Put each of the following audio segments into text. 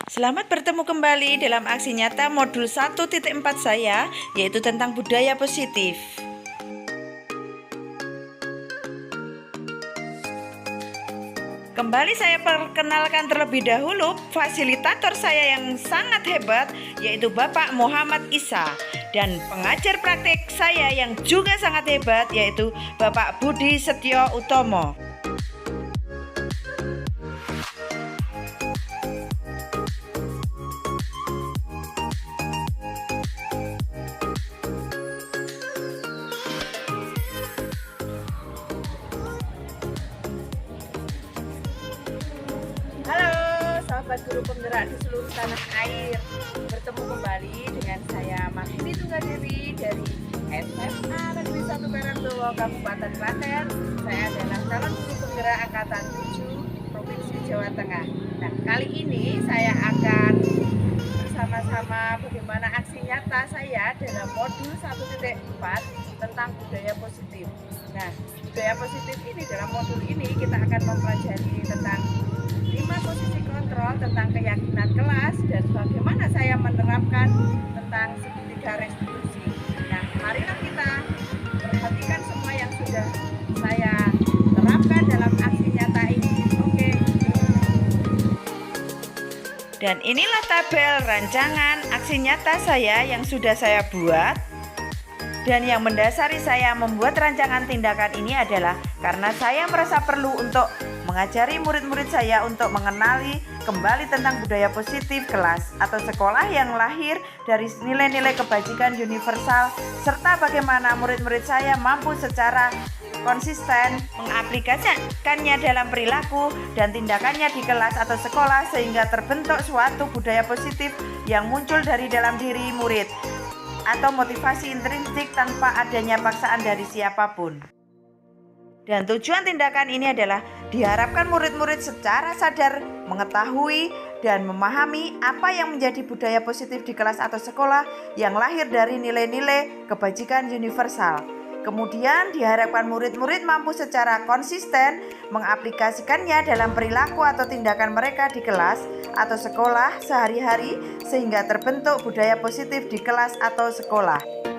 Selamat bertemu kembali dalam aksi nyata modul 1.4 saya, yaitu tentang budaya positif. Kembali saya perkenalkan terlebih dahulu fasilitator saya yang sangat hebat, yaitu Bapak Muhammad Isa, dan pengajar praktik saya yang juga sangat hebat, yaitu Bapak Budi Setio Utomo. Halo sahabat guru penggerak di seluruh tanah air, bertemu kembali dengan saya Mahyuni Tunggadewi dari SMA Negeri 1 Karangdowo, Kabupaten Klaten. Saya adalah calon guru penggerak angkatan 7 Provinsi Jawa Tengah. Nah, kali ini saya akan bersama-sama bagaimana aksi nyata saya dalam modul 1.4 tentang budaya positif. Nah, budaya positif ini, dalam modul ini kita akan mempelajari tentang 5 posisi kontrol tentang keyakinan kelas dan bagaimana saya menerapkan tentang segitiga restitusi. Nah, marilah kita perhatikan semua yang sudah saya terapkan dalam aksi nyata ini. Oke. Dan inilah tabel rancangan aksi nyata saya yang sudah saya buat. Dan yang mendasari saya membuat rancangan tindakan ini adalah karena saya merasa perlu untuk mengajari murid-murid saya untuk mengenali kembali tentang budaya positif kelas atau sekolah yang lahir dari nilai-nilai kebajikan universal, serta bagaimana murid-murid saya mampu secara konsisten mengaplikasikannya dalam perilaku dan tindakannya di kelas atau sekolah sehingga terbentuk suatu budaya positif yang muncul dari dalam diri murid atau motivasi intrinsik tanpa adanya paksaan dari siapapun. Dan tujuan tindakan ini adalah diharapkan murid-murid secara sadar mengetahui dan memahami apa yang menjadi budaya positif di kelas atau sekolah yang lahir dari nilai-nilai kebajikan universal. Kemudian diharapkan murid-murid mampu secara konsisten mengaplikasikannya dalam perilaku atau tindakan mereka di kelas atau sekolah sehari-hari sehingga terbentuk budaya positif di kelas atau sekolah.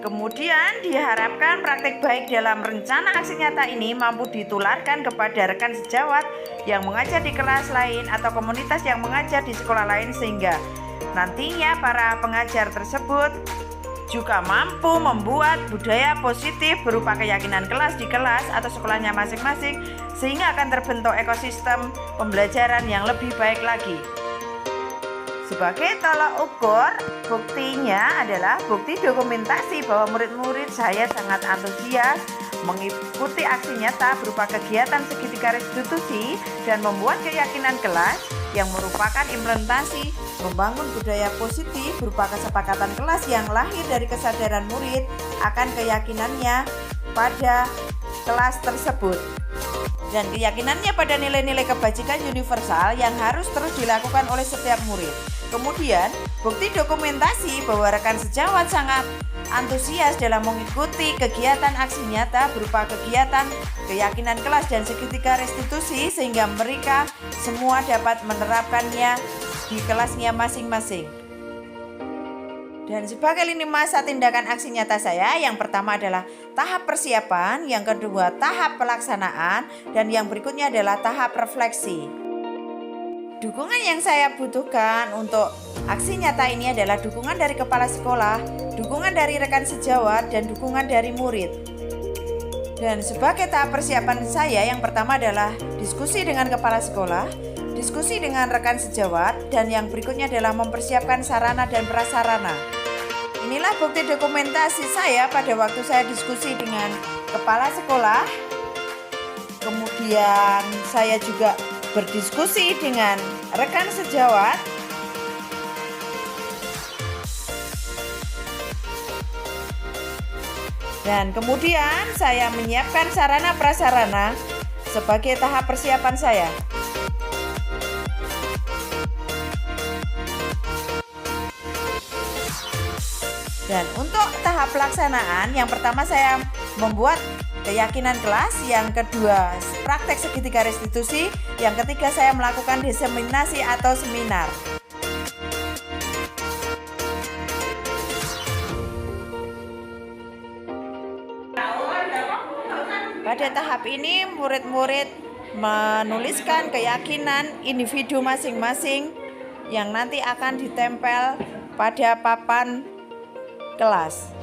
Kemudian diharapkan praktik baik dalam rencana aksi nyata ini mampu ditularkan kepada rekan sejawat yang mengajar di kelas lain atau komunitas yang mengajar di sekolah lain sehingga nantinya para pengajar tersebut juga mampu membuat budaya positif berupa keyakinan kelas di kelas atau sekolahnya masing-masing sehingga akan terbentuk ekosistem pembelajaran yang lebih baik lagi. Sebagai tolak ukur, buktinya adalah bukti dokumentasi bahwa murid-murid saya sangat antusias mengikuti aksi nyata berupa kegiatan segitiga restitusi dan membuat keyakinan kelas yang merupakan implementasi membangun budaya positif berupa kesepakatan kelas yang lahir dari kesadaran murid akan keyakinannya pada kelas tersebut dan keyakinannya pada nilai-nilai kebajikan universal yang harus terus dilakukan oleh setiap murid. Kemudian, bukti dokumentasi bahwa rekan sejawat sangat antusias dalam mengikuti kegiatan aksi nyata berupa kegiatan keyakinan kelas dan segitiga restitusi sehingga mereka semua dapat menerapkannya di kelasnya masing-masing. Dan sebagai lini masa tindakan aksi nyata saya, yang pertama adalah tahap persiapan, yang kedua tahap pelaksanaan, dan yang berikutnya adalah tahap refleksi. Dukungan yang saya butuhkan untuk aksi nyata ini adalah dukungan dari kepala sekolah, dukungan dari rekan sejawat, dan dukungan dari murid. Dan sebagai tahap persiapan saya, yang pertama adalah diskusi dengan kepala sekolah, diskusi dengan rekan sejawat, dan yang berikutnya adalah mempersiapkan sarana dan prasarana. Inilah bukti dokumentasi saya pada waktu saya diskusi dengan kepala sekolah. Kemudian saya juga berdiskusi dengan rekan sejawat. Dan kemudian saya menyiapkan sarana prasarana sebagai tahap persiapan saya. Dan untuk tahap pelaksanaan, yang pertama saya membuat keyakinan kelas, yang kedua praktek segitiga restitusi, yang ketiga saya melakukan diseminasi atau seminar. tahap ini murid-murid menuliskan keyakinan individu masing-masing yang nanti akan ditempel pada papan kelas.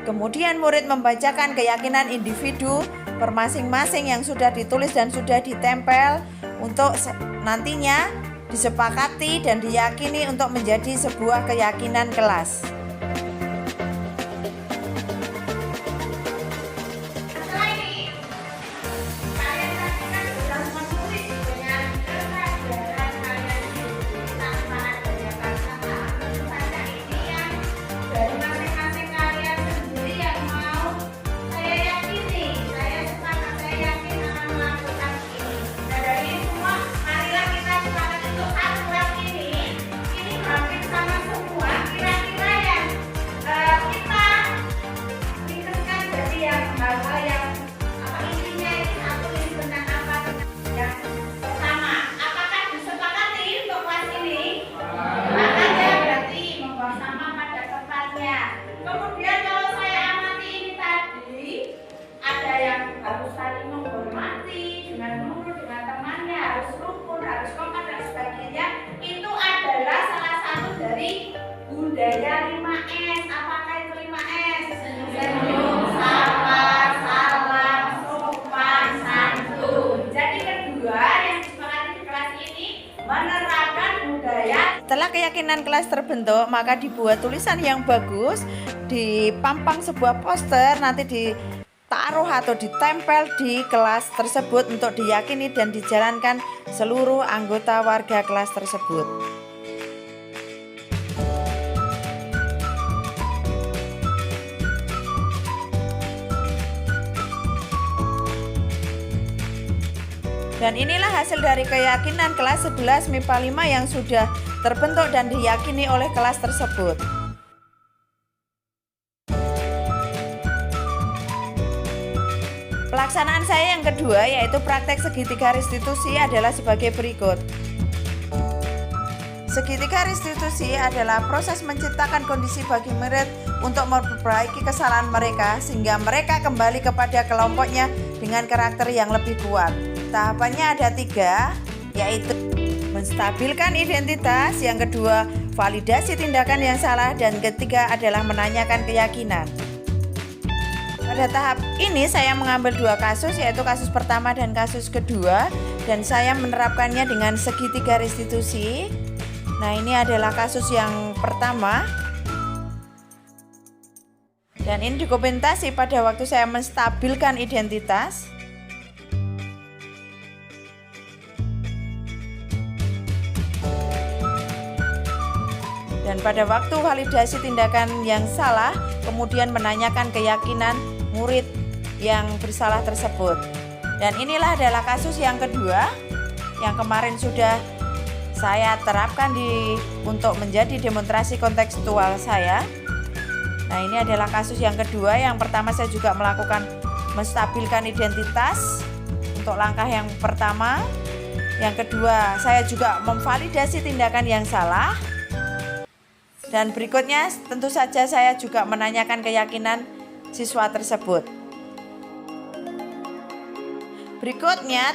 Kemudian murid membacakan keyakinan individu per masing-masing yang sudah ditulis dan sudah ditempel untuk nantinya disepakati dan diyakini untuk menjadi sebuah keyakinan kelas. Budaya 5S, apakah itu 5S? Senyum, sabar, salam, sopan, santun. Jadi kedua yang disepakati di kelas ini menerapkan budaya. Setelah keyakinan kelas terbentuk, maka dibuat tulisan yang bagus, dipampang sebuah poster, nanti ditaruh atau ditempel di kelas tersebut untuk diyakini dan dijalankan seluruh anggota warga kelas tersebut. Dan inilah hasil dari keyakinan kelas 11 MIPA 5 yang sudah terbentuk dan diyakini oleh kelas tersebut. Pelaksanaan saya yang kedua yaitu praktek segitiga restitusi adalah sebagai berikut. Segitiga restitusi adalah proses menciptakan kondisi bagi murid untuk memperbaiki kesalahan mereka sehingga mereka kembali kepada kelompoknya dengan karakter yang lebih kuat. Tahapannya ada 3, yaitu menstabilkan identitas, yang kedua validasi tindakan yang salah, dan ketiga adalah menanyakan keyakinan. Pada tahap ini saya mengambil 2 kasus, yaitu kasus pertama dan kasus kedua, dan saya menerapkannya dengan segitiga restitusi. Nah, ini adalah kasus yang pertama. Dan ini dokumentasi pada waktu saya menstabilkan identitas. Dan pada waktu validasi tindakan yang salah, kemudian menanyakan keyakinan murid yang bersalah tersebut. Dan inilah adalah kasus yang kedua yang kemarin sudah saya terapkan untuk menjadi demonstrasi kontekstual saya. Nah, ini adalah kasus yang kedua. Yang pertama saya juga melakukan menstabilkan identitas untuk langkah yang pertama. Yang kedua saya juga memvalidasi tindakan yang salah. Dan berikutnya tentu saja saya juga menanyakan keyakinan siswa tersebut.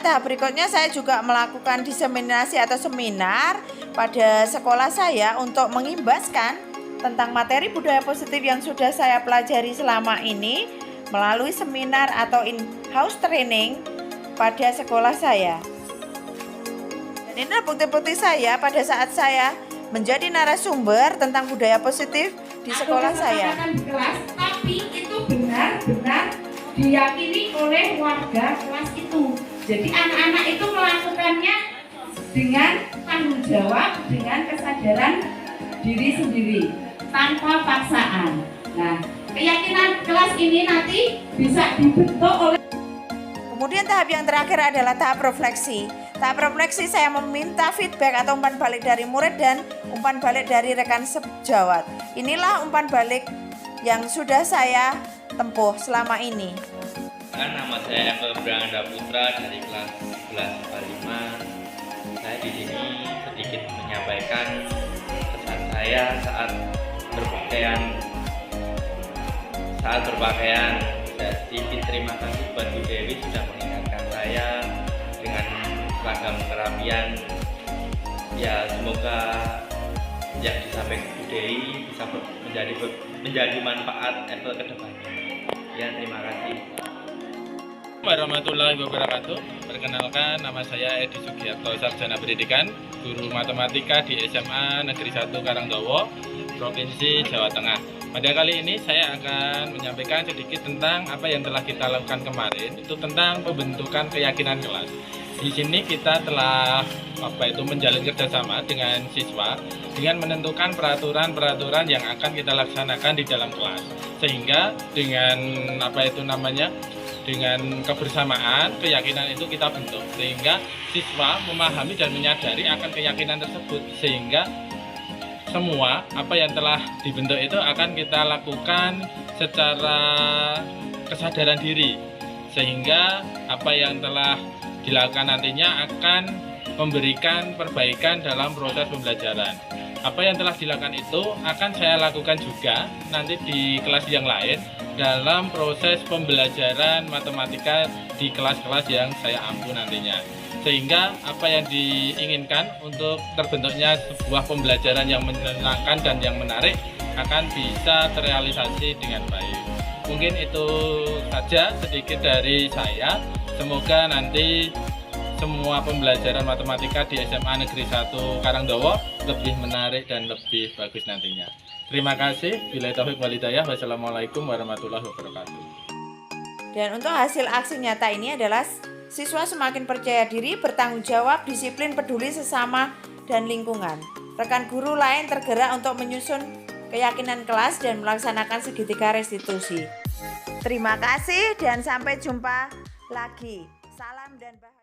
Tahap berikutnya saya juga melakukan diseminasi atau seminar pada sekolah saya untuk mengimbaskan tentang materi budaya positif yang sudah saya pelajari selama ini melalui seminar atau in-house training pada sekolah saya. Dan inilah bukti-bukti saya pada saat saya menjadi narasumber tentang budaya positif di sekolah saya. Di kelas, tapi itu benar-benar diyakini oleh warga kelas itu. Jadi anak-anak itu melakukannya dengan tanggung jawab, dengan kesadaran diri sendiri, tanpa paksaan. Nah, keyakinan kelas ini nanti bisa dibentuk oleh. Kemudian tahap yang terakhir adalah tahap refleksi. Tahap refleksi saya meminta feedback atau umpan balik dari murid dan umpan balik dari rekan sejawat. Inilah umpan balik yang sudah saya tempuh selama ini. Nama saya Eko Branda Putra dari kelas 11 IPA 5. Saya di sini sedikit menyampaikan kesan saya saat berpakaian. Jadi terima kasih buat Bu Dewi sudah mengingatkan saya dengan seragam kerapian. Ya, semoga yang disampaikan Bu Dewi bisa menjadi manfaat Apple ke depannya. Ya, terima kasih. Warahmatullahi wabarakatuh. Perkenalkan, nama saya Edi Sugiarto, Sarjana Pendidikan, guru matematika di SMA Negeri 1 Karangdowo, Provinsi Jawa Tengah. Pada kali ini saya akan menyampaikan sedikit tentang apa yang telah kita lakukan kemarin, itu tentang pembentukan keyakinan kelas. Di sini kita telah menjalin kerjasama dengan siswa dengan menentukan peraturan-peraturan yang akan kita laksanakan di dalam kelas. Sehingga dengan dengan kebersamaan, keyakinan itu kita bentuk sehingga siswa memahami dan menyadari akan keyakinan tersebut, sehingga semua apa yang telah dibentuk itu akan kita lakukan secara kesadaran diri, sehingga apa yang telah dilakukan nantinya akan memberikan perbaikan dalam proses pembelajaran. Apa yang telah dilakukan itu akan saya lakukan juga nanti di kelas yang lain dalam proses pembelajaran matematika di kelas-kelas yang saya ampu nantinya. Sehingga apa yang diinginkan untuk terbentuknya sebuah pembelajaran yang menyenangkan dan yang menarik akan bisa terrealisasi dengan baik. Mungkin itu saja sedikit dari saya. Semoga nanti semua pembelajaran matematika di SMA Negeri 1 Karangdowo lebih menarik dan lebih bagus nantinya. Terima kasih. Billahi taufiq wal hidayah. Wassalamualaikum warahmatullahi wabarakatuh. Dan untuk hasil aksi nyata ini adalah siswa semakin percaya diri, bertanggung jawab, disiplin, peduli sesama dan lingkungan. Rekan guru lain tergerak untuk menyusun keyakinan kelas dan melaksanakan segitiga restitusi. Terima kasih dan sampai jumpa lagi. Salam dan bahagia.